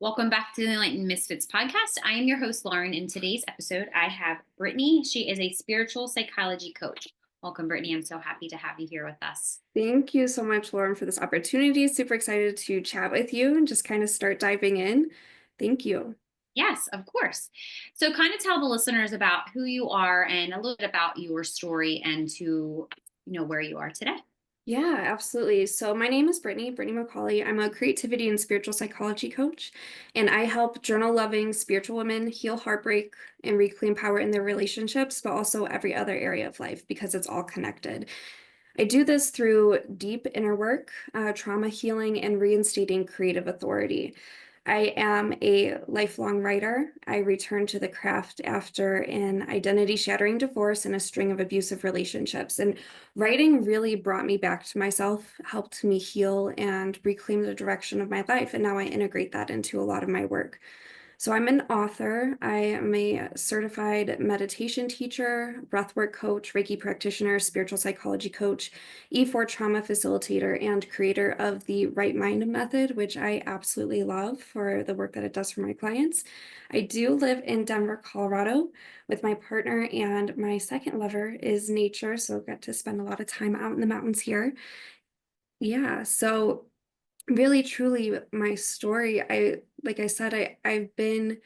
Welcome back to the Enlightened Misfits podcast. I am your host, Lauren. In today's episode, I have Brittany. She is a spiritual psychology coach. Welcome, Brittany. I'm so happy to have you here with us. Thank you so much, Lauren, for this opportunity. Super excited to chat with you and just kind of start diving in. Thank you. Yes, of course. So, kind of tell the listeners about who you are and a little bit about your story and to where you are today. Yeah, absolutely. So my name is Brittany McCauley. I'm a creativity and spiritual psychology coach, and I help journal-loving spiritual women heal heartbreak and reclaim power in their relationships, but also every other area of life because it's all connected. I do this through deep inner work, trauma healing, and reinstating creative authority. I am a lifelong writer. I returned to the craft after an identity-shattering divorce and a string of abusive relationships. And writing really brought me back to myself, helped me heal and reclaim the direction of my life. And now I integrate that into a lot of my work. So I'm an author. I am a certified meditation teacher, breathwork coach, Reiki practitioner, spiritual psychology coach, E4 trauma facilitator, and creator of the Right Mind method, which I absolutely love for the work that it does for my clients. I do live in Denver, Colorado with my partner, and my second lover is nature, so I get to spend a lot of time out in the mountains here. Yeah, so really truly my story, like I said, I've been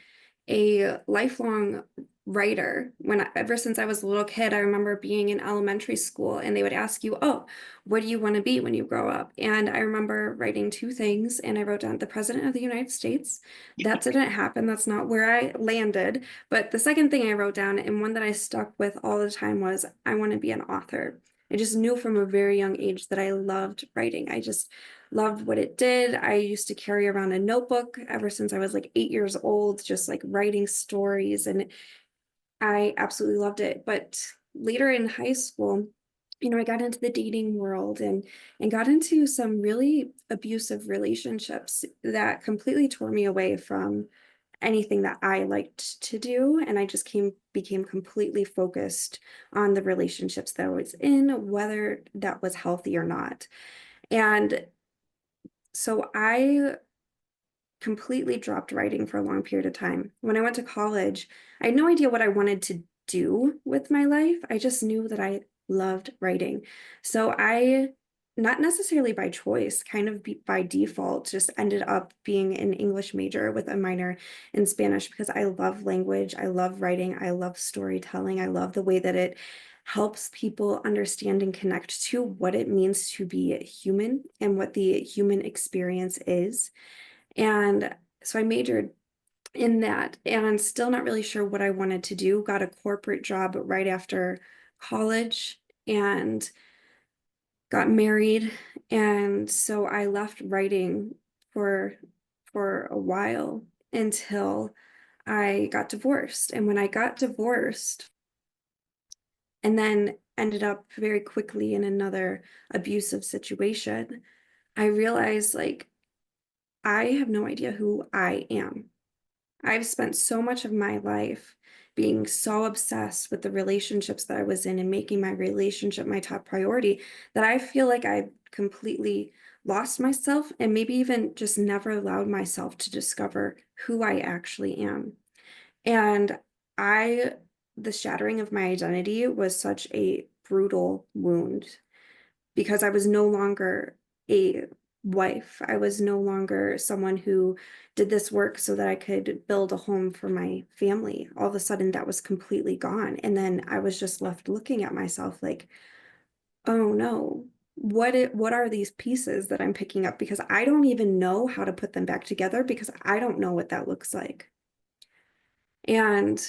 a lifelong writer. Ever since I was a little kid, I remember being in elementary school and they would ask you, oh, what do you want to be when you grow up? And I remember writing two things, and I wrote down the president of the United States. That didn't happen. That's not where I landed. But the second thing I wrote down, and one that I stuck with all the time, was I want to be an author. I just knew from a very young age that I loved writing. I just loved what it did. I used to carry around a notebook ever since I was like 8 years old, just like writing stories, and I absolutely loved it. But later in high school, I got into the dating world and got into some really abusive relationships that completely tore me away from anything that I liked to do. And I just became completely focused on the relationships that I was in, whether that was healthy or not. And so I completely dropped writing for a long period of time. When I went to college, I had no idea what I wanted to do with my life. I just knew that I loved writing. So I, not necessarily by choice, kind of by default, just ended up being an English major with a minor in Spanish because I love language. I love writing. I love storytelling. I love the way that it helps people understand and connect to what it means to be human and what the human experience is. And so I majored in that and still not really sure what I wanted to do. Got a corporate job right after college and got married. And so I left writing for for a while until I got divorced. And when I got divorced and then ended up very quickly in another abusive situation, I realized like I have no idea who I am. I've spent so much of my life being so obsessed with the relationships that I was in and making my relationship my top priority that I feel like I've completely lost myself and maybe even just never allowed myself to discover who I actually am. And I, the shattering of my identity was such a brutal wound because I was no longer a wife. I was no longer someone who did this work so that I could build a home for my family. All of a sudden, that was completely gone. And then I was just left looking at myself like, oh no, what are these pieces that I'm picking up? Because I don't even know how to put them back together because I don't know what that looks like. And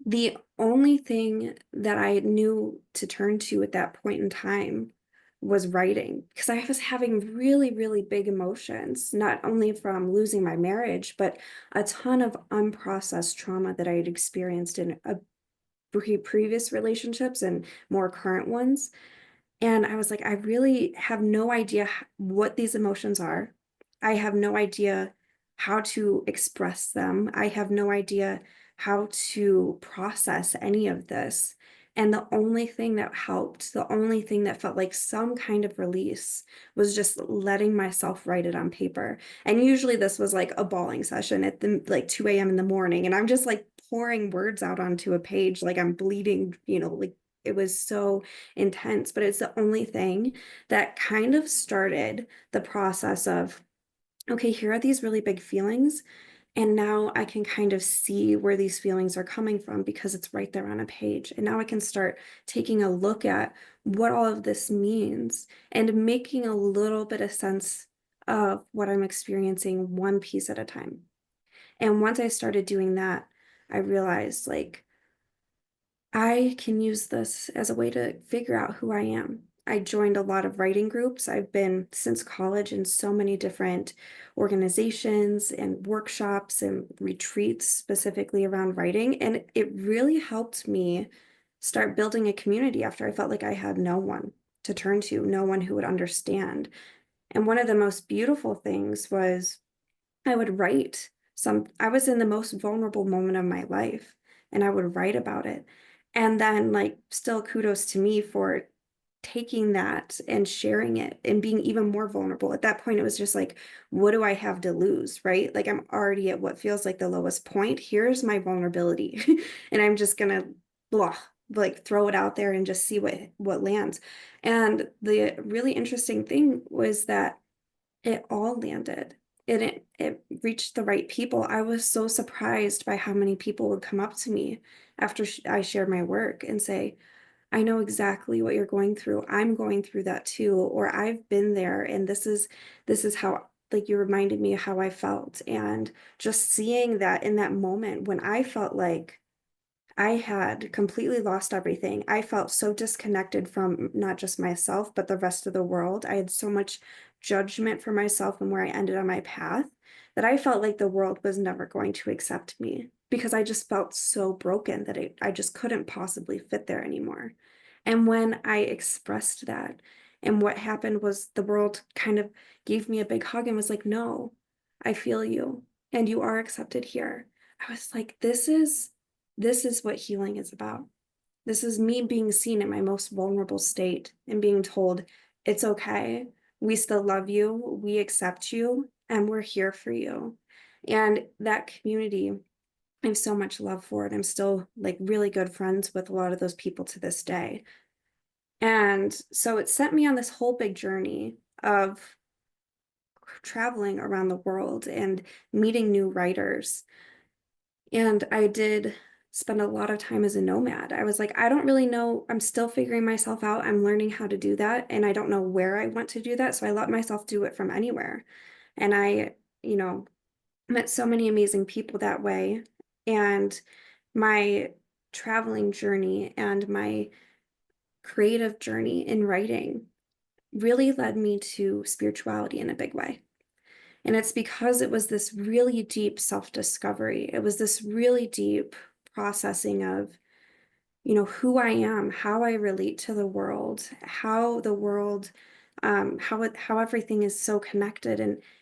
the only thing that I knew to turn to at that point in time was writing because I was having really, really big emotions, not only from losing my marriage, but a ton of unprocessed trauma that I had experienced in previous relationships and more current ones. And I was like, I really have no idea what these emotions are. I have no idea how to express them. I have no idea how to process any of this. And the only thing that helped, the only thing that felt like some kind of release was just letting myself write it on paper. And usually this was like a bawling session at the like 2 a.m. in the morning. And I'm just like pouring words out onto a page, like I'm bleeding, like it was so intense. But it's the only thing that kind of started the process of, okay, here are these really big feelings. And now I can kind of see where these feelings are coming from because it's right there on a page. And now I can start taking a look at what all of this means and making a little bit of sense of what I'm experiencing one piece at a time. And once I started doing that, I realized like I can use this as a way to figure out who I am. I joined a lot of writing groups. I've been since college in so many different organizations and workshops and retreats specifically around writing. And it really helped me start building a community after I felt like I had no one to turn to, no one who would understand. And one of the most beautiful things was I would write I was in the most vulnerable moment of my life and I would write about it. And then like still kudos to me for taking that and sharing it and being even more vulnerable. At that point, it was just like, what do I have to lose, right? Like I'm already at what feels like the lowest point. Here's my vulnerability. And I'm just gonna blah, like throw it out there and just see what lands. And the really interesting thing was that it all landed and it reached the right people. I was so surprised by how many people would come up to me after I shared my work and say, I know exactly what you're going through. I'm going through that too, or I've been there and this is how like you reminded me of how I felt. And just seeing that in that moment when I felt like I had completely lost everything. I felt so disconnected from not just myself, but the rest of the world. I had so much judgment for myself and where I ended on my path that I felt like the world was never going to accept me because I just felt so broken that I just couldn't possibly fit there anymore. And when I expressed that, and what happened was the world kind of gave me a big hug and was like, no, I feel you, and you are accepted here. I was like, this is what healing is about. This is me being seen in my most vulnerable state and being told, it's okay. We still love you. We accept you and we're here for you. And that community, I have so much love for it. I'm still like really good friends with a lot of those people to this day. And so it sent me on this whole big journey of traveling around the world and meeting new writers. And I did spend a lot of time as a nomad. I was like, I don't really know. I'm still figuring myself out. I'm learning how to do that. And I don't know where I want to do that. So I let myself do it from anywhere. And I, met so many amazing people that way. And my traveling journey and my creative journey in writing really led me to spirituality in a big way. And it's because it was this really deep self-discovery. It was this really deep processing of, who I am, how I relate to the world, how the world, how everything is so connected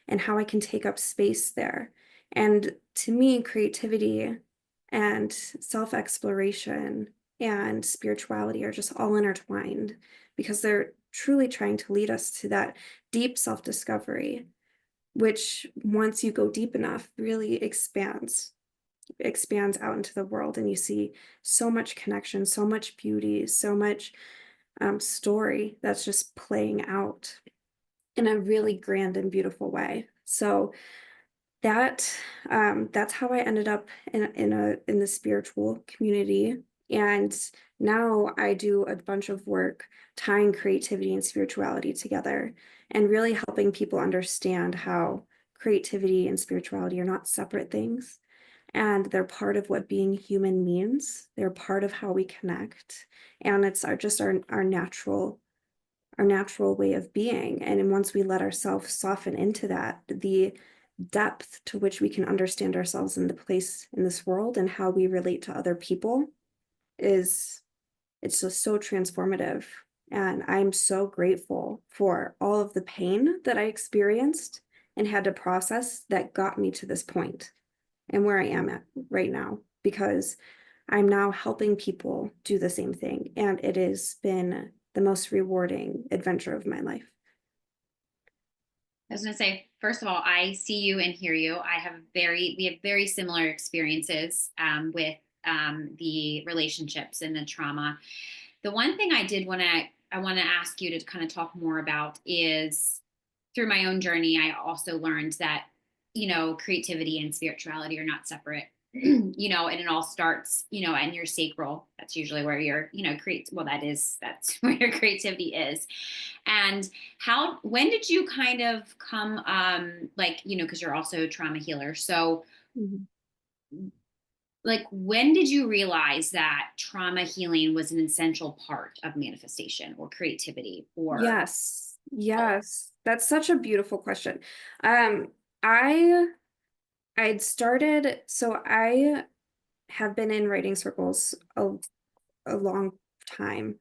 and how I can take up space there. And to me, creativity and self-exploration and spirituality are just all intertwined because they're truly trying to lead us to that deep self-discovery, which once you go deep enough really expands out into the world and you see so much connection, so much beauty, so much story that's just playing out in a really grand and beautiful way. So that that's how I ended up in the spiritual community. And now I do a bunch of work tying creativity and spirituality together and really helping people understand how creativity and spirituality are not separate things and they're part of what being human means. They're part of how we connect. And it's our natural way of being. And once we let ourselves soften into that, the depth to which we can understand ourselves in the place in this world and how we relate to other people is it's just so transformative. And I'm so grateful for all of the pain that I experienced and had to process that got me to this point and where I am at right now. Because I'm now helping people do the same thing. And it has been the most rewarding adventure of my life. I was going to say, first of all, I see you and hear you. We have very similar experiences with the relationships and the trauma. The one thing I want to ask you to kind of talk more about is through my own journey, I also learned that, creativity and spirituality are not separate. And it all starts, in your sacral. That's usually where your, that's where your creativity is. And when did you kind of come, because you're also a trauma healer. So, Mhm. like, when did you realize that trauma healing was an essential part of manifestation or creativity or? Yes, yes. That's such a beautiful question. Um, I I'd started, so I have been in writing circles a long time.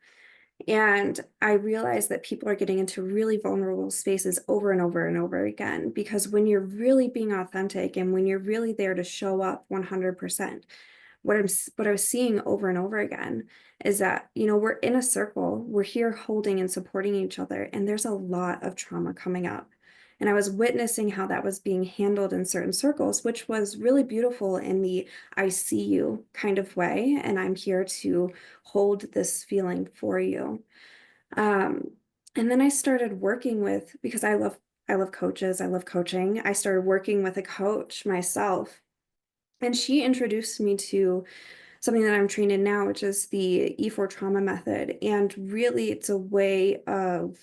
And I realized that people are getting into really vulnerable spaces over and over and over again because when you're really being authentic and when you're really there to show up 100%, what I was seeing over and over again is that, we're in a circle, we're here holding and supporting each other, and there's a lot of trauma coming up. And I was witnessing how that was being handled in certain circles, which was really beautiful in the I see you kind of way, and I'm here to hold this feeling for you. Um, and then I started working with, because I love coaches, I love coaching. I started working with a coach myself, and she introduced me to something that I'm trained in now, which is the E4 trauma method. And really, it's a way of,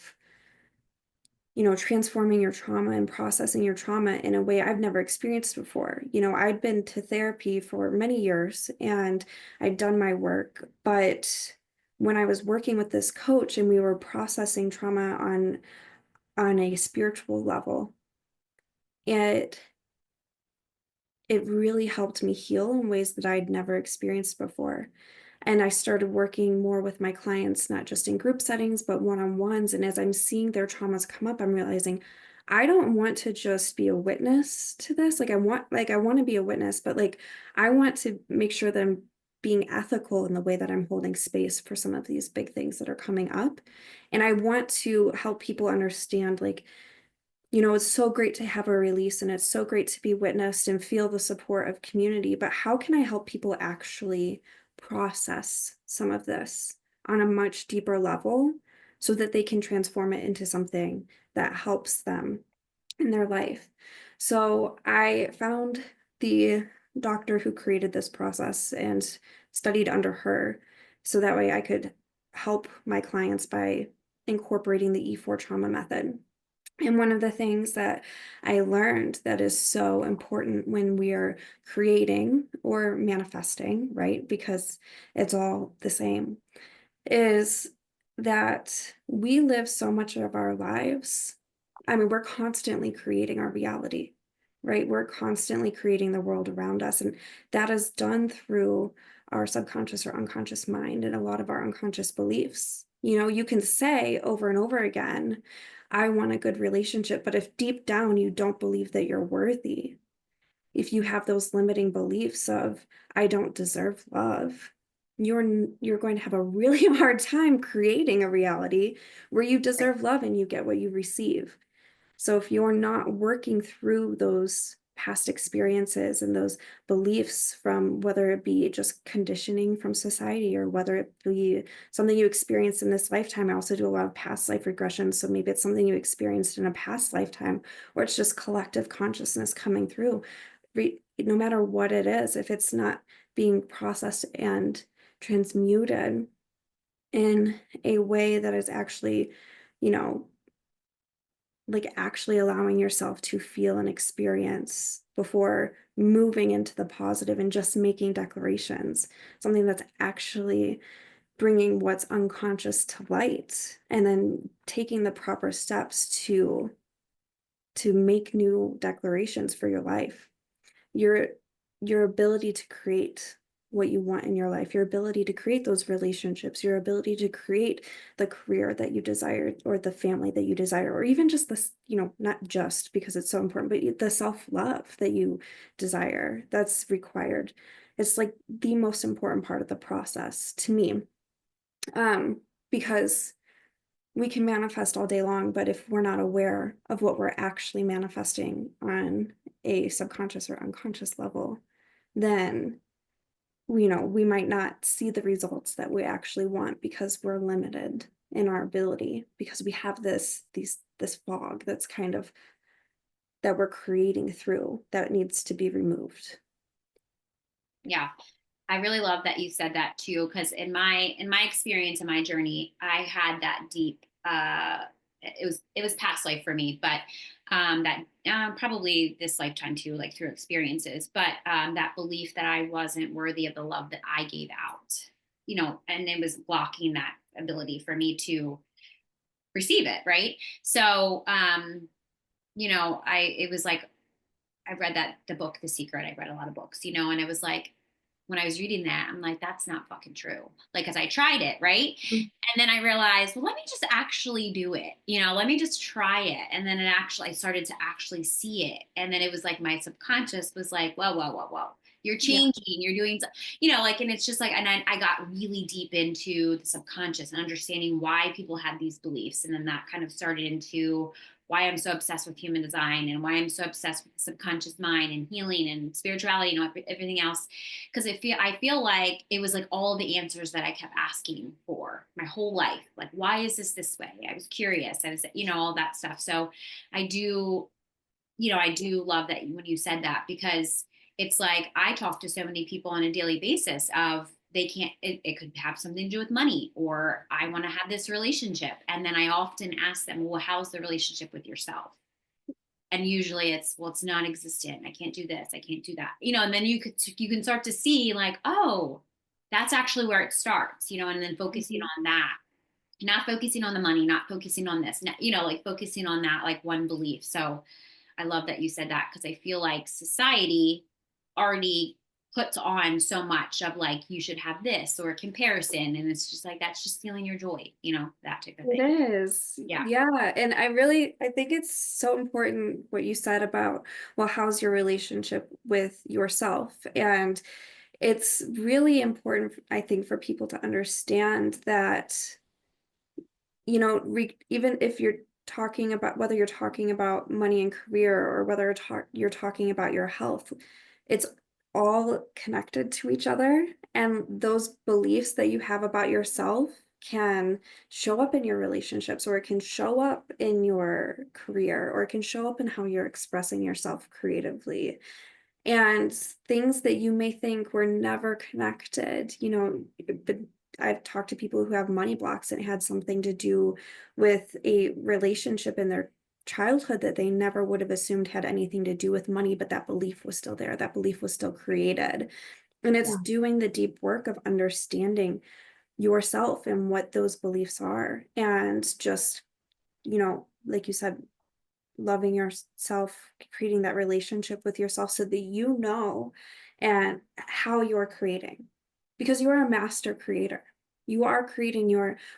transforming your trauma and processing your trauma in a way I've never experienced before. I'd been to therapy for many years and I'd done my work, but when I was working with this coach and we were processing trauma on a spiritual level, it it really helped me heal in ways that I'd never experienced before. And I started working more with my clients, not just in group settings, but one on ones. And as I'm seeing their traumas come up, I'm realizing I don't want to just be a witness to this. I want to be a witness, but I want to make sure that I'm being ethical in the way that I'm holding space for some of these big things that are coming up. And I want to help people understand, it's so great to have a release and it's so great to be witnessed and feel the support of community, but how can I help people actually process some of this on a much deeper level so that they can transform it into something that helps them in their life? So I found the doctor who created this process and studied under her so that way I could help my clients by incorporating the E4 trauma method. And one of the things that I learned that is so important when we are creating or manifesting, right? Because it's all the same, is that we live so much of our lives. I mean, we're constantly creating our reality, right? We're constantly creating the world around us. And that is done through our subconscious or unconscious mind and a lot of our unconscious beliefs. You can say over and over again, I want a good relationship, but if deep down you don't believe that you're worthy, if you have those limiting beliefs of I don't deserve love, you're going to have a really hard time creating a reality where you deserve love and you get what you receive. So if you're not working through those past experiences and those beliefs from whether it be just conditioning from society or whether it be something you experienced in this lifetime. I also do a lot of past life regression. So maybe it's something you experienced in a past lifetime, or it's just collective consciousness coming through. No matter what it is, if it's not being processed and transmuted in a way that is actually, you know, actually allowing yourself to feel and experience before moving into the positive and just making declarations, something that's actually bringing what's unconscious to light and then taking the proper steps to make new declarations for your life. Your ability to create what you want in your life, your ability to create those relationships, your ability to create the career that you desire or the family that you desire, or even just this, not just because it's so important, but the self-love that you desire that's required. It's like the most important part of the process to me. Because we can manifest all day long, but if we're not aware of what we're actually manifesting on a subconscious or unconscious level, then we might not see the results that we actually want because we're limited in our ability, because we have this fog that's kind of that we're creating through that needs to be removed. Yeah. I really love that you said that too, because in my experience in my journey, I had that deep it was past life for me, but that probably this lifetime too, like through experiences, but that belief that I wasn't worthy of the love that I gave out, and it was blocking that ability for me to receive it, right? So I it was like I read the book, The Secret. I read a lot of books, and it was like, when I was reading that, I'm like, that's not fucking true. Like, cause I tried it, right? And then I realized, well, let me just actually do it. Let me just try it. And then I started to actually see it. And then it was like my subconscious was like, whoa, whoa, whoa, whoa. You're Yeah. changing, you're doing, like, and it's just like, and I got really deep into the subconscious and understanding why people had these beliefs. And then that kind of started into why I'm so obsessed with human design and why I'm so obsessed with the subconscious mind and healing and spirituality, everything else. Because I feel like it was like all the answers that I kept asking for my whole life. Like, why is this way? I was curious. I was, all that stuff. So I do, I do love that when you said that, because it's like I talk to so many people on a daily basis of they can't, it could have something to do with money, or I want to have this relationship. And then I often ask them, well, how's the relationship with yourself? And usually it's, well, it's non-existent. I can't do this, I can't do that, and then you can start to see like, oh, that's actually where it starts, and then focusing Mhm. on that, not focusing on the money, not focusing on this, like focusing on that, like one belief. So I love that you said that, because I feel like society already puts on so much of like, you should have this or a comparison, and it's just like, that's just stealing your joy, that type of It thing. is. Yeah. Yeah. And I think it's so important what you said about, well, how's your relationship with yourself? And it's really important, I think, for people to understand that, even if you're talking about whether you're talking about money and career or whether you're talking about your health, it's all connected to each other. And those beliefs that you have about yourself can show up in your relationships, or it can show up in your career, or it can show up in how you're expressing yourself creatively. And things that you may think were never connected, but I've talked to people who have money blocks, and it had something to do with a relationship in their childhood that they never would have assumed had anything to do with money, but that belief was still there. That belief was still created. And it's Yeah. doing the deep work of understanding yourself and what those beliefs are. And just, like you said, loving yourself, creating that relationship with yourself so that and how you're creating, because you are a master creator. You are creating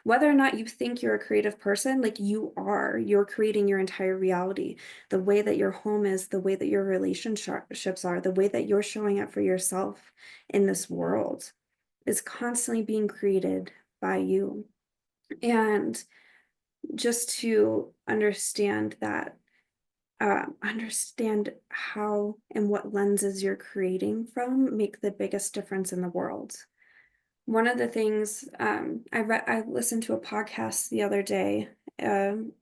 whether or not you think you're a creative person, like you're creating your entire reality. The way that your home is, the way that your relationships are, the way that you're showing up for yourself in this world is constantly being created by you. And just to understand how and what lenses you're creating from make the biggest difference in the world. One of the things I listened to a podcast the other day, and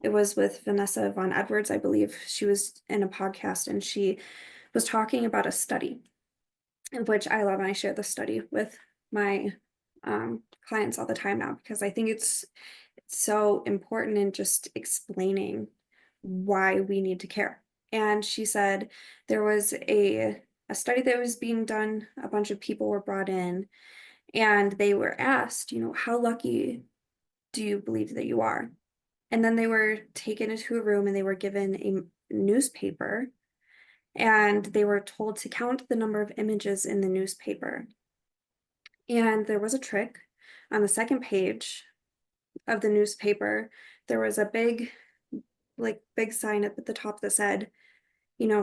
it was with Vanessa Von Edwards, I believe. She was in a podcast, and she was talking about a study, which I love, and I share the study with my clients all the time now, because I think it's so important in just explaining why we need to care. And she said there was a study that was being done, a bunch of people were brought in, and they were asked, how lucky do you believe that you are? And then they were taken into a room and they were given a newspaper, and they were told to count the number of images in the newspaper. And there was a trick. On the second page of the newspaper, there was a big sign up at the top that said,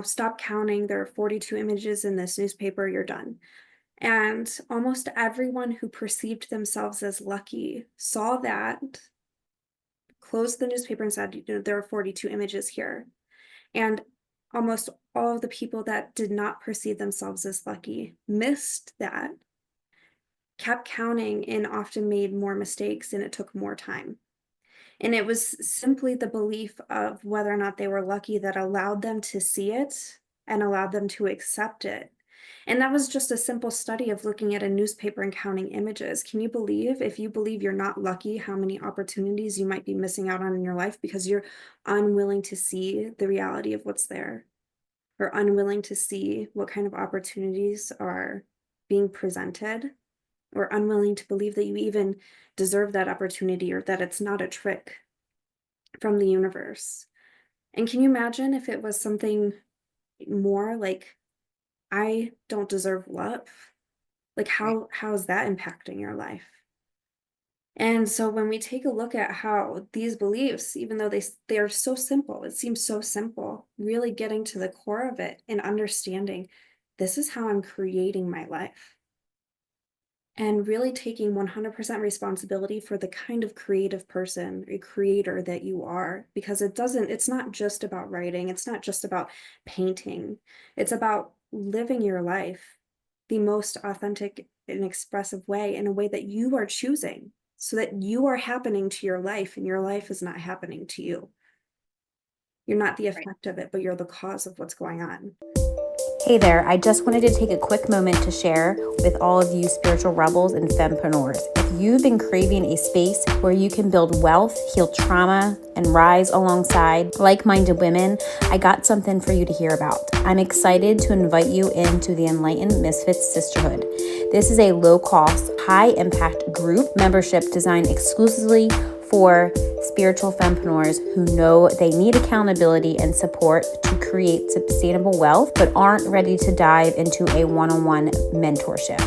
stop counting. There are 42 images in this newspaper. You're done. And almost everyone who perceived themselves as lucky saw that, closed the newspaper and said, there are 42 images here. And almost all of the people that did not perceive themselves as lucky missed that, kept counting, and often made more mistakes, and it took more time. And it was simply the belief of whether or not they were lucky that allowed them to see it and allowed them to accept it. And that was just a simple study of looking at a newspaper and counting images. Can you believe, if you believe you're not lucky, how many opportunities you might be missing out on in your life because you're unwilling to see the reality of what's there, or unwilling to see what kind of opportunities are being presented, or unwilling to believe that you even deserve that opportunity, or that it's not a trick from the universe? And can you imagine if it was something more like, I don't deserve love? Like, Right. how is that impacting your life? And so when we take a look at how these beliefs, even though they are so simple, it seems so simple, really getting to the core of it and understanding, this is how I'm creating my life. And really taking 100% responsibility for the kind of creative person or creator that you are, because it's not just about writing, it's not just about painting, it's about living your life the most authentic and expressive way, in a way that you are choosing, so that you are happening to your life and your life is not happening to you. You're not the Right. effect of it, but you're the cause of what's going on. Hey there, I just wanted to take a quick moment to share with all of you spiritual rebels and fempreneurs. If you've been craving a space where you can build wealth, heal trauma, and rise alongside like-minded women, I got something for you to hear about. I'm excited to invite you into the Enlightened Misfits Sisterhood. This is a low-cost, high-impact group membership designed exclusively for spiritual fempreneurs who know they need accountability and support to create sustainable wealth, but aren't ready to dive into a one-on-one mentorship.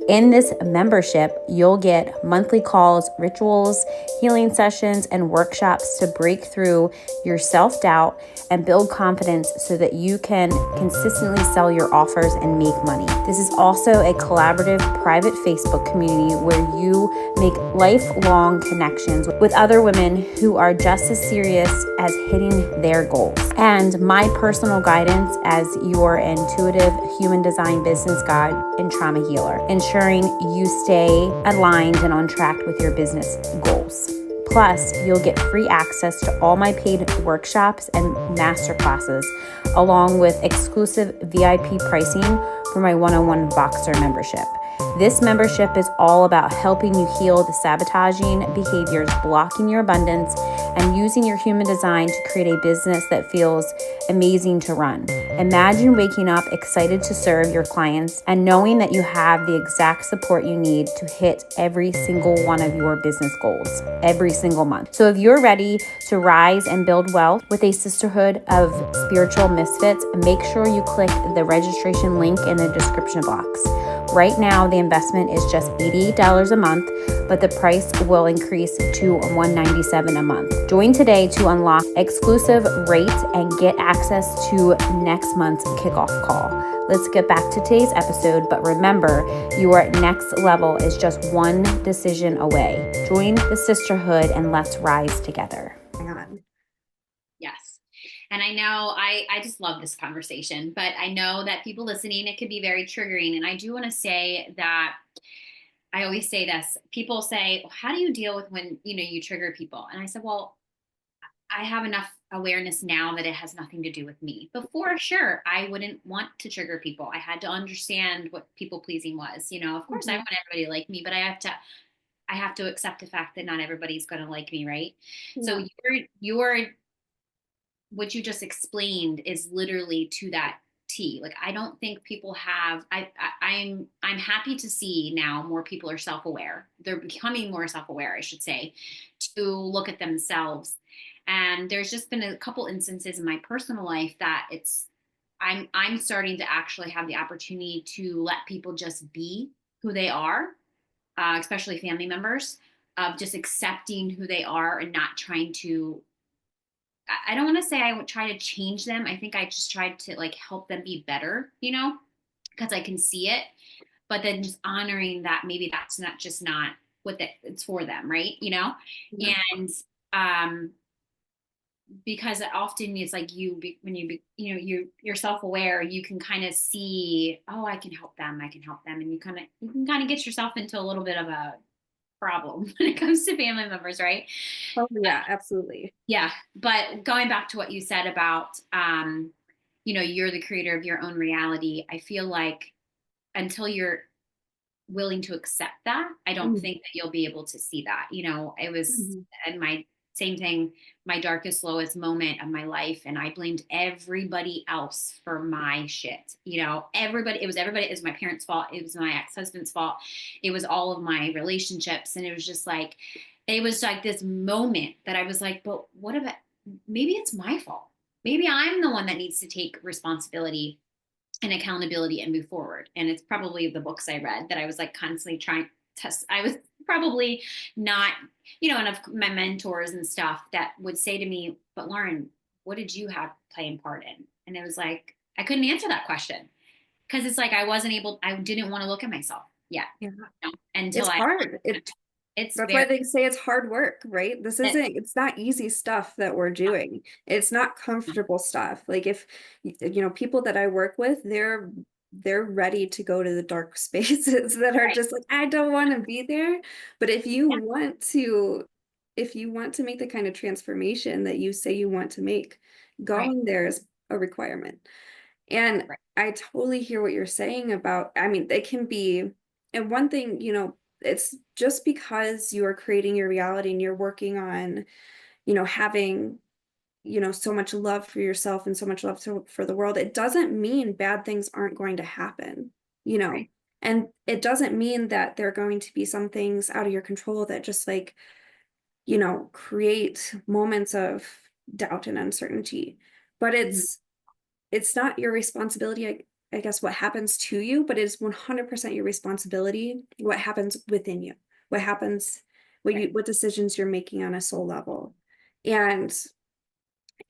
In this membership, you'll get monthly calls, rituals, healing sessions, and workshops to break through your self-doubt and build confidence so that you can consistently sell your offers and make money. This is also a collaborative private Facebook community where you make lifelong connections with other women who are just as serious as hitting their goals. And my personal guidance as your intuitive human design business guide and trauma healer, ensuring you stay aligned and on track with your business goals. Plus, you'll get free access to all my paid workshops and masterclasses, along with exclusive VIP pricing for my one-on-one Voxer membership. This membership is all about helping you heal the sabotaging behaviors blocking your abundance and using your human design to create a business that feels amazing to run. Imagine waking up excited to serve your clients and knowing that you have the exact support you need to hit every single one of your business goals every single month. So if you're ready to rise and build wealth with a sisterhood of spiritual misfits, make sure you click the registration link in the description box. Right now, the investment is just $88 a month, but the price will increase to $197 a month. Join today to unlock exclusive rates and get access to next month's kickoff call. Let's get back to today's episode, but remember, your next level is just one decision away. Join the sisterhood and let's rise together. Yes. And I know I just love this conversation, but I know that people listening, it could be very triggering. And I do want to say that I always say this. People say, well, how do you deal with when, you trigger people? And I said, well, I have enough awareness now that it has nothing to do with me. Before, sure, I wouldn't want to trigger people. I had to understand what people pleasing was. Of course I want everybody to like me, but I have to accept the fact that not everybody's going to like me, right? So Yeah. your what you just explained is literally to that T. Like, I don't think people have. I'm happy to see now more people are self-aware. They're becoming more self-aware, I should say, to look at themselves. And there's just been a couple instances in my personal life that I'm starting to actually have the opportunity to let people just be who they are, especially family members, of just accepting who they are and not trying to. I don't want to say I would try to change them. I think I just tried to like help them be better, because I can see it. But then just honoring that maybe that's not just not what it's for them, right? Yeah. And um, because often it's like when you're self-aware, you can kind of see, oh, I can help them, and you can kind of get yourself into a little bit of a problem when it comes to family members, right? Oh, yeah, absolutely. Yeah, but going back to what you said about you're the creator of your own reality. I feel like until you're willing to accept that, I don't Mhm. think that you'll be able to see that. It was Mhm. and my same thing, my darkest, lowest moment of my life, and I blamed everybody else for my shit. Everybody. It was my parents' fault. It was my ex-husband's fault. It was all of my relationships, and it was like this moment that I was like, but what about maybe it's my fault? Maybe I'm the one that needs to take responsibility and accountability and move forward. And it's probably the books I read that I was like constantly trying to test. I was probably not, and of my mentors and stuff that would say to me, but Lauren, what did you have playing part in? And it was like, I couldn't answer that question because it's like I didn't want to look at myself yet, Yeah. until It's hard. it's That's very, why they say it's hard work, right? It's not easy stuff that we're doing. It's not comfortable stuff. Like if, people that I work with, they're ready to go to the dark spaces that are right. just like, I don't want to be there. But Yeah, if you want to make the kind of transformation that you say you want to make, right, going there is a requirement. And right, I totally hear what you're saying about, I mean, they can be, and one thing, it's just because you are creating your reality and you're working on, having, so much love for yourself and so much love for the world, it doesn't mean bad things aren't going to happen, you know, right, and it doesn't mean that there are going to be some things out of your control that just like, create moments of doubt and uncertainty. But mhm, it's not your responsibility, I guess, what happens to you, but it's 100% your responsibility what happens within you, what happens, right, what decisions you're making on a soul level, and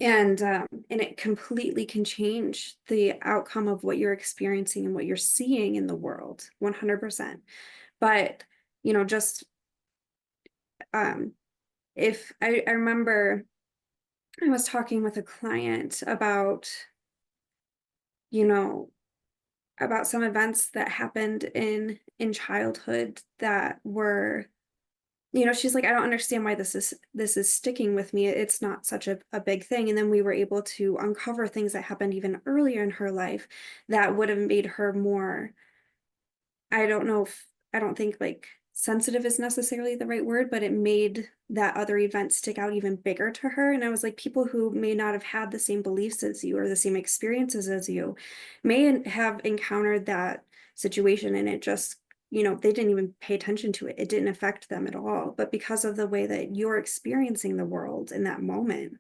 and it completely can change the outcome of what you're experiencing and what you're seeing in the world, 100%. But just um, if I remember, I was talking with a client you know about some events that happened in childhood that were, she's like, I don't understand why this is sticking with me. It's not such a big thing. And then we were able to uncover things that happened even earlier in her life that would have made her more, I don't know if, I don't think like sensitive is necessarily the right word, but it made that other event stick out even bigger to her. And I was like, people who may not have had the same beliefs as you or the same experiences as you may have encountered that situation and it just, they didn't even pay attention to it. It didn't affect them at all. But because of the way that you're experiencing the world in that moment,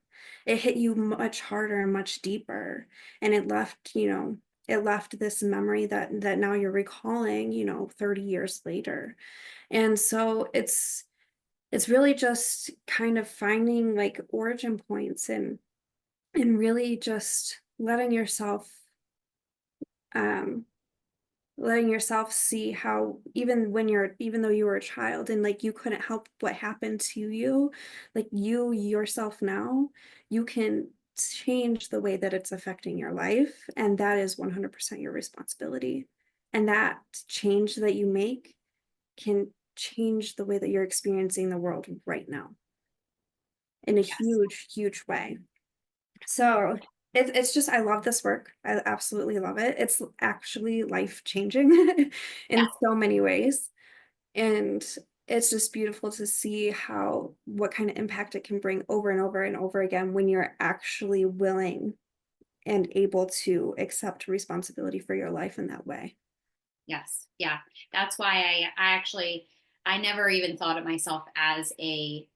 it hit you much harder and much deeper. And it left this memory that now you're recalling 30 years later. And so it's really just kind of finding like origin points and really just um letting yourself see how even though you were a child and like you couldn't help what happened to you, like you yourself now, you can change the way that it's affecting your life, and that is 100% your responsibility. And that change that you make can change the way that you're experiencing the world right now in a yes, huge way. So it's just, I love this work. I absolutely love it. It's actually life changing yeah, in so many ways. And it's just beautiful to see what kind of impact it can bring over and over and over again when you're actually willing and able to accept responsibility for your life in that way. yes, yeah. That's why I never even thought of myself as a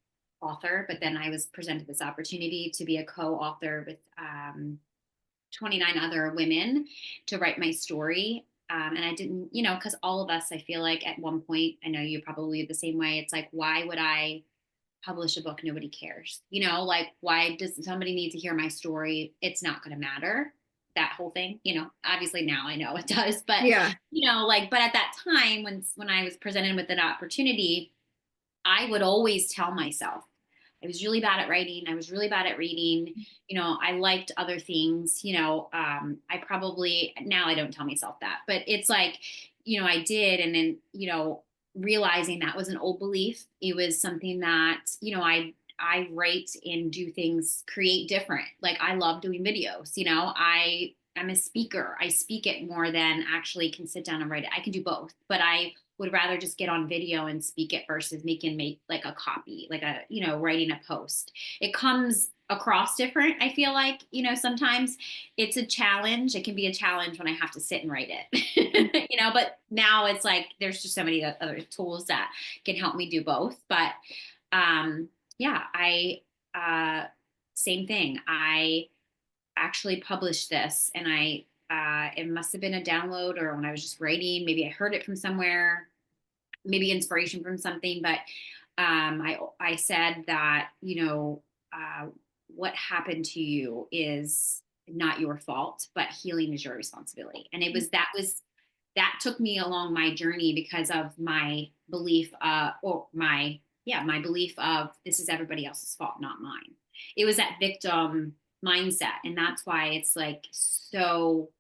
author, but then I was presented this opportunity to be a co-author with 29 other women to write my story. And I didn't, you know, because all of us, I feel like at one point, I know you probably the same way. It's like, why would I publish a book? Nobody cares. You know, like, why does somebody need to hear my story? It's not going to matter. That whole thing, you know, obviously now I know it does, but Yeah. you know, like, but at that time when I was presented with an opportunity, I would always tell myself, I was really bad at writing. I was really bad at reading. You know, I liked other things. You know, I probably, now I don't tell myself that, but it's like, you know, I did. And then, you know, realizing that was an old belief. It was something that, you know, I write and do things, create different. Like I love doing videos, you know, I'm a speaker. I speak it more than actually can sit down and write it. I can do both, but I would rather just get on video and speak it versus make like a copy, like a, you know, writing a post. It comes across different. I feel like, you know, sometimes it's a challenge. It can be a challenge when I have to sit and write it, you know, but now it's like, there's just so many other tools that can help me do both. But, yeah, same thing. I actually published this and it must have been a download or when I was just writing, maybe I heard it from somewhere, maybe inspiration from something, but I said that, you know, what happened to you is not your fault, but healing is your responsibility. And that took me along my journey because of my belief, my belief of this is everybody else's fault, not mine. It was that victim mindset. And that's why it's like so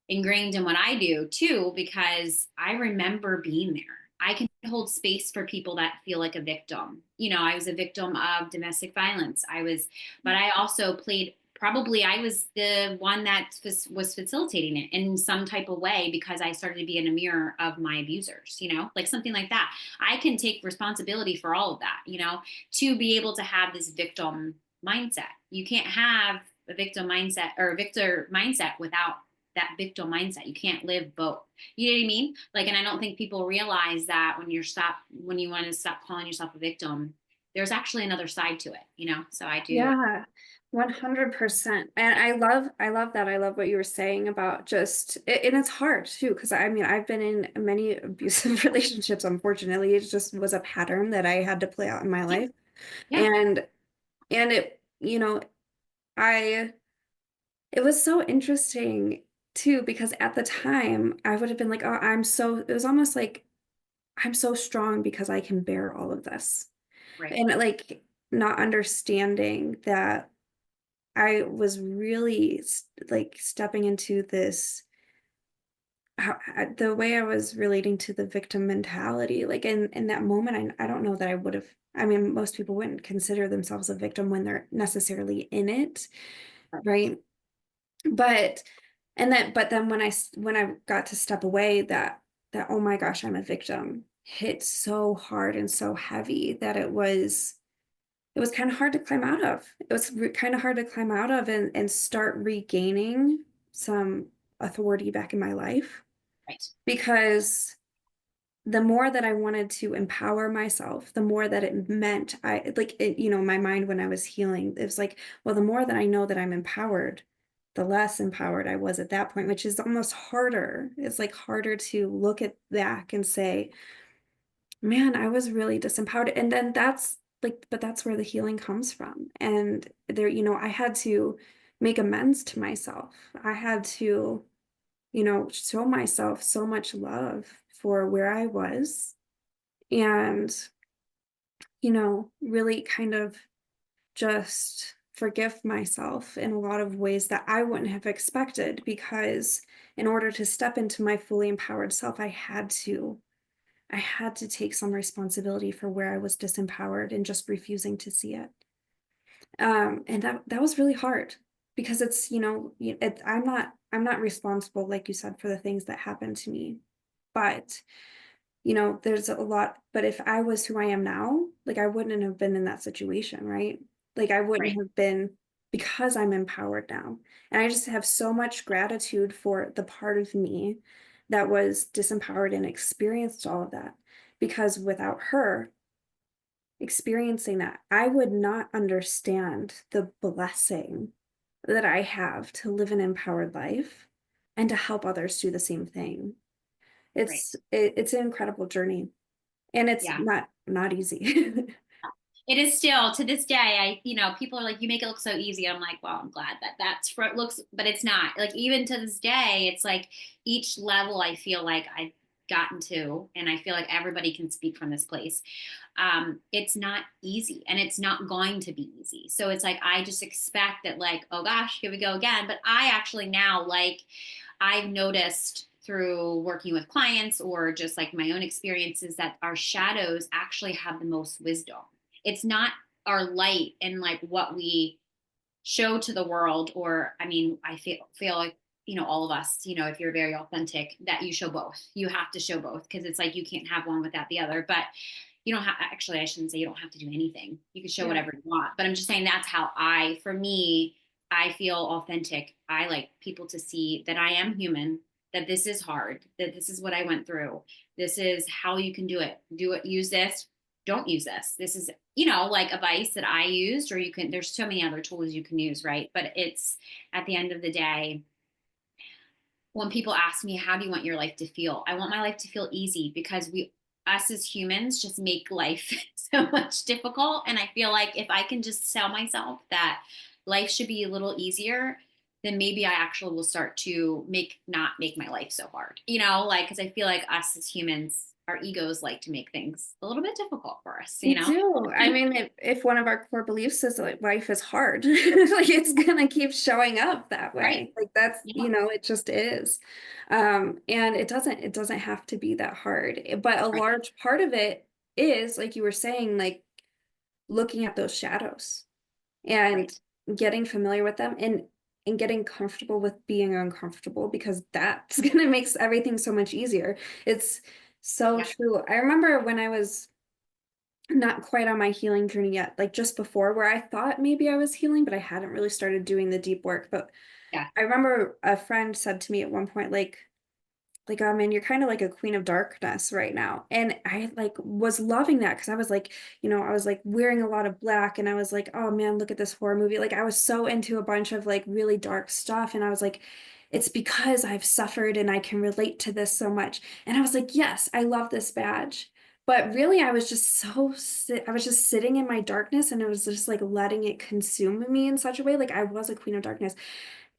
ingrained in what I do too, because I remember being there. I can hold space for people that feel like a victim. You know, I was a victim of domestic violence. But I also played, probably I was the one that was facilitating it in some type of way because I started to be in a mirror of my abusers, you know, like something like that. I can take responsibility for all of that, you know, to be able to have this victim mindset. You can't have a victim mindset or a victor mindset without that victim mindset. You can't live both. You know what I mean? Like, and I don't think people realize that when you want to stop calling yourself a victim, there's actually another side to it, you know? So I do. Yeah, 100%. And I love that. I love what you were saying about just, and it's hard too, because I mean, I've been in many abusive relationships, unfortunately. It just was a pattern that I had to play out in my Yeah. life. Yeah. And it, you know, I, it was so interesting too, because at the time I would have been like, oh, it was almost like I'm so strong because I can bear all of this. Right. And like not understanding that I was really like stepping into this the way I was relating to the victim mentality. Like in that moment, I don't know that I would have. I mean, most people wouldn't consider themselves a victim when they're necessarily in it, right? But but then when I got to step away, that oh my gosh, I'm a victim hit so hard and so heavy that it was kind of hard to climb out of. It was kind of hard to climb out of and start regaining some authority back in my life Right. because the more that I wanted to empower myself, the more that it meant you know, my mind when I was healing, it was like, well, the more that I know that I'm empowered, the less empowered I was at that point, which is almost harder. It's like harder to look at back and say, man, I was really disempowered. And then that's like, but that's where the healing comes from. And there, you know, I had to make amends to myself. I had to, you know, show myself so much love for where I was and, you know, really kind of just forgive myself in a lot of ways that I wouldn't have expected because in order to step into my fully empowered self, I had to take some responsibility for where I was disempowered and just refusing to see it. And that was really hard because it's, you know, I'm not responsible, like you said, for the things that happened to me. But, you know, there's a lot, but if I was who I am now, like I wouldn't have been in that situation, right? Like I wouldn't Right. have been because I'm empowered now. And I just have so much gratitude for the part of me that was disempowered and experienced all of that. Because without her experiencing that, I would not understand the blessing that I have to live an empowered life and to help others do the same thing. Right. It's an incredible journey, and it's Yeah. not easy. It is still to this day. People are like, you make it look so easy. I'm like, well, I'm glad that looks, but it's not. Like, even to this day, it's like each level I feel like I've gotten to, and I feel like everybody can speak from this place. It's not easy, and it's not going to be easy. So it's like, I just expect that, like, oh gosh, here we go again. But I actually now, like, I've noticed through working with clients or just like my own experiences that our shadows actually have the most wisdom. It's not our light and like what we show to the world, or I mean, I feel like, all of us, if you're very authentic, that you show both. You have to show both, because it's like you can't have one without the other. But you don't have, actually, I shouldn't say you don't have to do anything. You can show Yeah. whatever you want. But I'm just saying that's how for me, I feel authentic. I like people to see that I am human, that this is hard, that this is what I went through. This is how you can do it. Do it, use this, don't use this. This is, like advice that I used, or there's so many other tools you can use, right? But it's, at the end of the day, when people ask me, how do you want your life to feel? I want my life to feel easy, because us as humans just make life so much difficult. And I feel like if I can just tell myself that life should be a little easier, then maybe I actually will start to not make my life so hard, like, because I feel like us as humans, our egos like to make things a little bit difficult for us, We do. I mean, if one of our core beliefs is like life is hard, like it's gonna keep showing up that Right. way. Like that's, Yeah. it just is. And it doesn't have to be that hard. But a Right. large part of it is, like you were saying, like looking at those shadows and Right. getting familiar with them and getting comfortable with being uncomfortable, because that's gonna make everything so much easier. It's so Yeah. true. I remember when I was not quite on my healing journey yet, like just before, where I thought maybe I was healing, but I hadn't really started doing the deep work. But Yeah. I remember a friend said to me at one point, like, oh man, you're kind of like a queen of darkness right now. And I like was loving that, because I was like, I was like wearing a lot of black, and I was like, oh man, look at this horror movie. Like I was so into a bunch of like really dark stuff. And I was like, it's because I've suffered and I can relate to this so much. And I was like, yes, I love this badge. But really, I was just I was just sitting in my darkness, and it was just like letting it consume me in such a way. Like I was a queen of darkness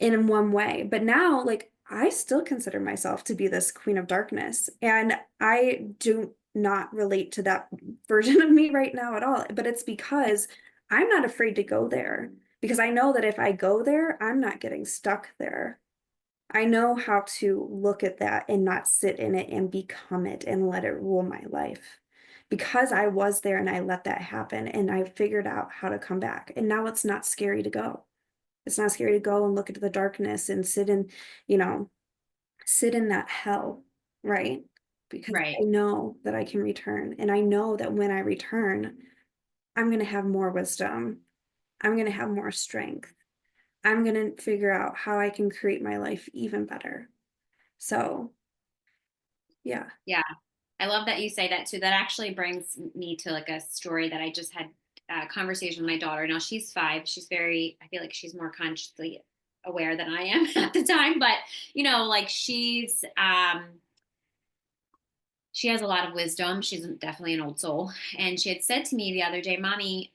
in one way. But now, like, I still consider myself to be this queen of darkness. And I do not relate to that version of me right now at all. But it's because I'm not afraid to go there, because I know that if I go there, I'm not getting stuck there. I know how to look at that and not sit in it and become it and let it rule my life. Because I was there and I let that happen, and I figured out how to come back. And now it's not scary to go. It's not scary to go and look into the darkness and you know, sit in that hell, right? Because Right. I know that I can return. And I know that when I return, I'm going to have more wisdom. I'm going to have more strength. I'm going to figure out how I can create my life even better. So, yeah. Yeah. I love that you say that too. That actually brings me to like a story that I just had a conversation with my daughter. Now she's 5. I feel like she's more consciously aware than I am at the time, but like she has a lot of wisdom. She's definitely an old soul. And she had said to me the other day, Mommy,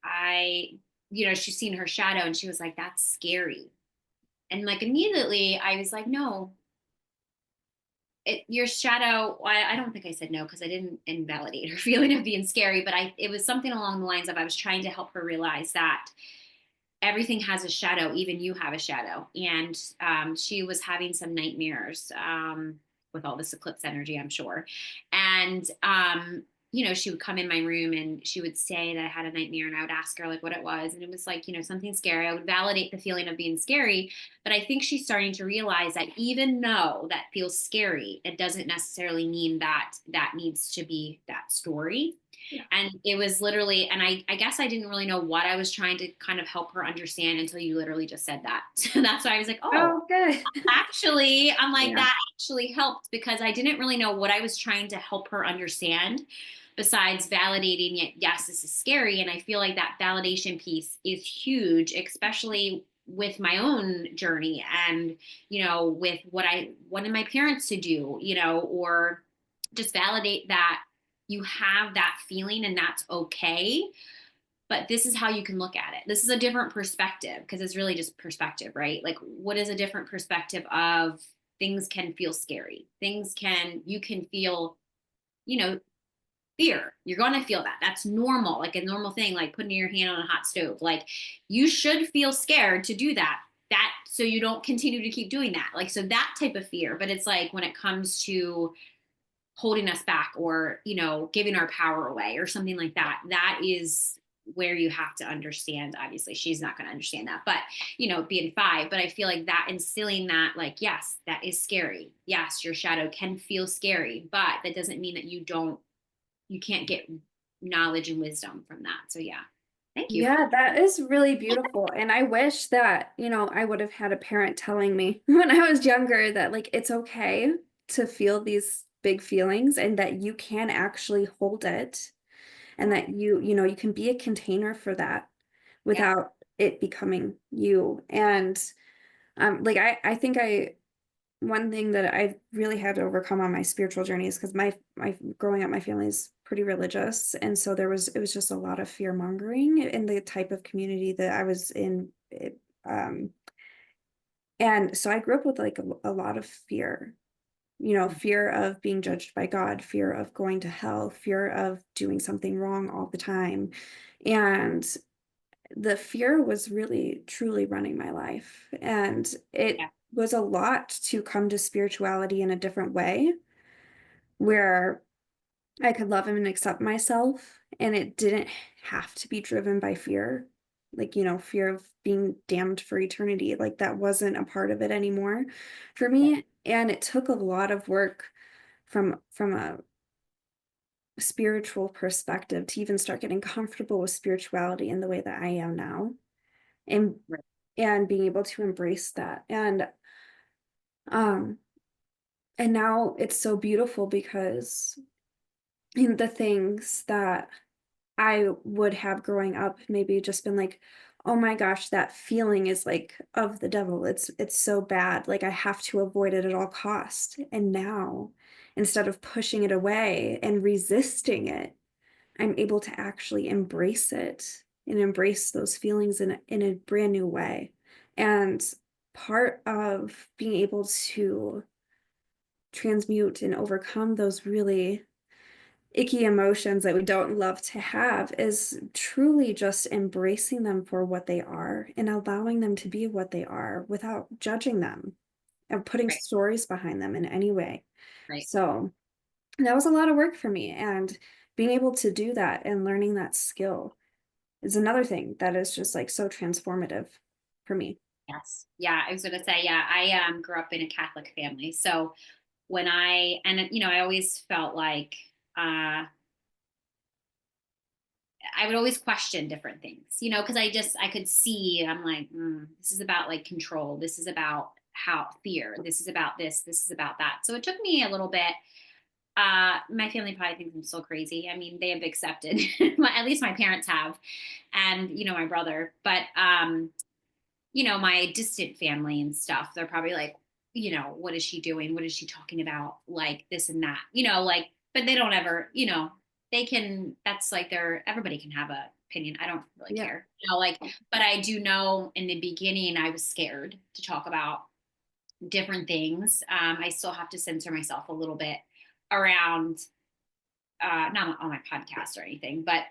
I, she's seen her shadow, and she was like, that's scary. And like immediately I was like, no, your shadow, I don't think I said no, because I didn't invalidate her feeling of being scary, but it was something along the lines of, I was trying to help her realize that everything has a shadow, even you have a shadow. And she was having some nightmares, with all this eclipse energy, I'm sure. And she would come in my room and she would say that I had a nightmare, and I would ask her like what it was, and it was like, something scary. I would validate the feeling of being scary, but I think she's starting to realize that even though that feels scary, it doesn't necessarily mean that that needs to be that story. Yeah. And it was literally, and I guess I didn't really know what I was trying to kind of help her understand until you literally just said that. So that's why I was like, oh, Oh, good. actually, I'm like, Yeah. that actually helped because I didn't really know what I was trying to help her understand besides validating it. Yes, this is scary. And I feel like that validation piece is huge, especially with my own journey and, with what I wanted my parents to do, or just validate that you have that feeling and that's okay. But this is how you can look at it. This is a different perspective because it's really just perspective, right? Like, what is a different perspective of things can feel scary? You can feel, you know, fear. You're going to feel that. That's normal, like a normal thing, like putting your hand on a hot stove. Like, you should feel scared to do that. So you don't continue to keep doing that. Like, so that type of fear. But it's like when it comes to holding us back or, giving our power away or something like that, that is where you have to understand. Obviously she's not going to understand that, but being 5, but I feel like that instilling that, like, yes, that is scary. Yes, your shadow can feel scary, but that doesn't mean that you can't get knowledge and wisdom from that. So yeah, thank you. Yeah, that is really beautiful. And I wish that, I would have had a parent telling me when I was younger that like it's okay to feel these big feelings and that you can actually hold it and that you can be a container for that Yeah, without it becoming you. And like I think one thing that I've really had to overcome on my spiritual journey is because my growing up, my family's pretty religious, and so it was just a lot of fear mongering in the type of community that I was in. Um, and so I grew up with like a lot of fear, fear of being judged by God, fear of going to hell, fear of doing something wrong all the time, and the fear was really truly running my life, and it yeah, was a lot to come to spirituality in a different way where I could love him and accept myself, and it didn't have to be driven by fear, like fear of being damned for eternity. Like that wasn't a part of it anymore for yeah, me, and it took a lot of work from a spiritual perspective to even start getting comfortable with spirituality in the way that I am now, and right, being able to embrace that. Um and now it's so beautiful because in the things that I would have growing up maybe just been like, oh my gosh, that feeling is like of the devil. It's so bad. Like I have to avoid it at all cost. And now instead of pushing it away and resisting it, I'm able to actually embrace it and embrace those feelings in a brand new way. And part of being able to transmute and overcome those really icky emotions that we don't love to have is truly just embracing them for what they are and allowing them to be what they are without judging them and putting right, stories behind them in any way. right. So that was a lot of work for me. And being able to do that and learning that skill is another thing that is just like so transformative for me. Yes. Yeah, I was going to say, yeah, I grew up in a Catholic family. So I always felt like I would always question different things, because I could see, I'm like, this is about like control. This is about how fear. This is about this. This is about that. So it took me a little bit. My family probably thinks I'm so crazy. I mean, they have accepted, at least my parents have, and, my brother, but, my distant family and stuff, they're probably like, what is she doing? What is she talking about? Like this and that, like, but they don't ever, that's like everybody can have a opinion. I don't really Yeah. care, like, but I do know in the beginning, I was scared to talk about different things. I still have to censor myself a little bit around, not on my podcast or anything, but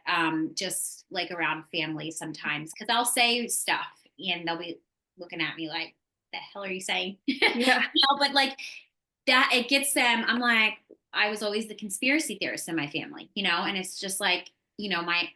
just like around family sometimes, because I'll say stuff and they'll be looking at me like, the hell are you saying? Yeah. But like that, it gets them. I'm like, I was always the conspiracy theorist in my family, and it's just like, my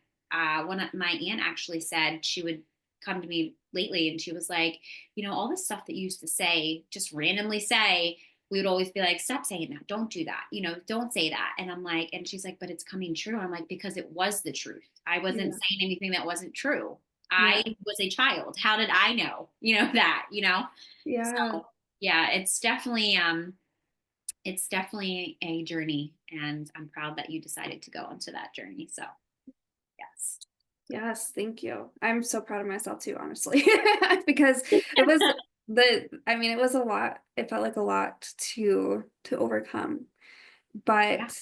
one of my aunt actually said she would come to me lately and she was like, all this stuff that you used to say, just randomly say, we would always be like, stop saying that. Don't do that. Don't say that. And I'm like, and she's like, but it's coming true. I'm like, because it was the truth. I wasn't saying anything that wasn't true. I was a child. How did I know, that, Yeah. So yeah, it's definitely a journey, and I'm proud that you decided to go into that journey. So yes. Yes, thank you. I'm so proud of myself too, honestly, because it was a lot. It felt like a lot to overcome. Yeah. But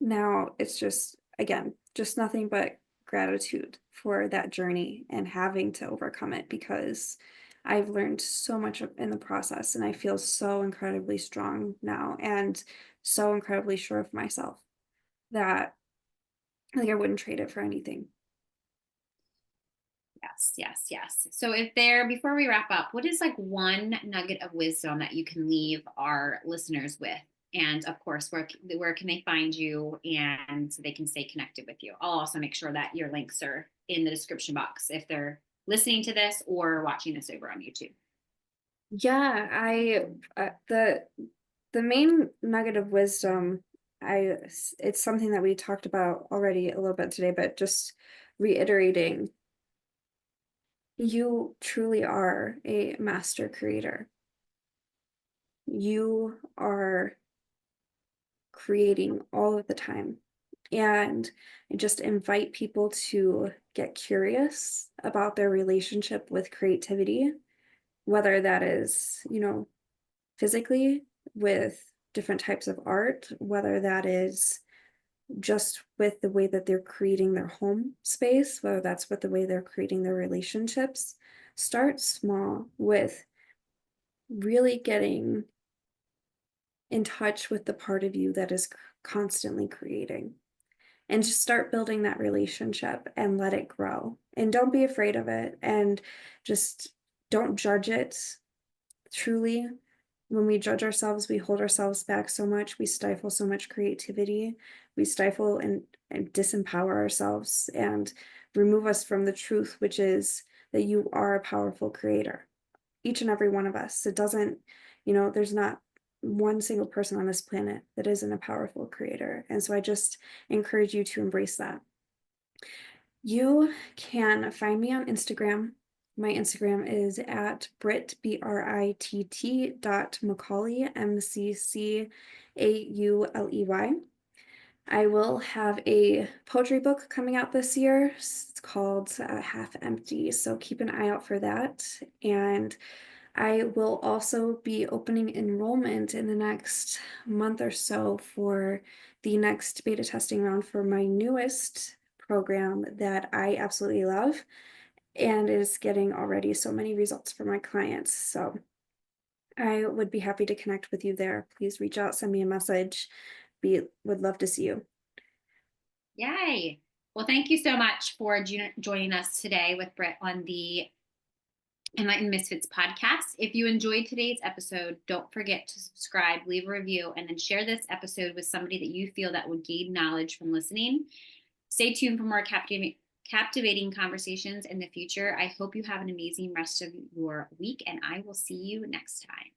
now it's just, again, just nothing but gratitude for that journey and having to overcome it, because I've learned so much in the process, and I feel so incredibly strong now and so incredibly sure of myself that like I wouldn't trade it for anything. Yes, yes, yes. So before we wrap up, what is like one nugget of wisdom that you can leave our listeners with? And of course, where can they find you and so they can stay connected with you? I'll also make sure that your links are in the description box if they're listening to this or watching this over on YouTube. Yeah, the main nugget of wisdom, it's something that we talked about already a little bit today, but just reiterating, you truly are a master creator. You are creating all of the time. And I just invite people to get curious about their relationship with creativity, whether that is, physically with different types of art, whether that is just with the way that they're creating their home space, whether that's with the way they're creating their relationships. Start small with really getting in touch with the part of you that is constantly creating, and just start building that relationship and let it grow. And don't be afraid of it, and just don't judge it. Truly, when we judge ourselves, we hold ourselves back so much. We stifle so much creativity. We stifle and disempower ourselves and remove us from the truth, which is that you are a powerful creator. Each and every one of us. It doesn't, there's not one single person on this planet that isn't a powerful creator. And so I just encourage you to embrace that. You can find me on Instagram. My Instagram is at Britt.McCauley, McCauley. I will have a poetry book coming out this year. It's called Half Empty, so keep an eye out for that. And I will also be opening enrollment in the next month or so for the next beta testing round for my newest program that I absolutely love, and is getting already so many results for my clients. So I would be happy to connect with you there. Please reach out, send me a message. Would love to see you. Yay. Well, thank you so much for joining us today with Britt on the Enlightened Misfits podcast. If you enjoyed today's episode, don't forget to subscribe, leave a review, and then share this episode with somebody that you feel that would gain knowledge from listening. Stay tuned for more captivating conversations in the future. I hope you have an amazing rest of your week, and I will see you next time.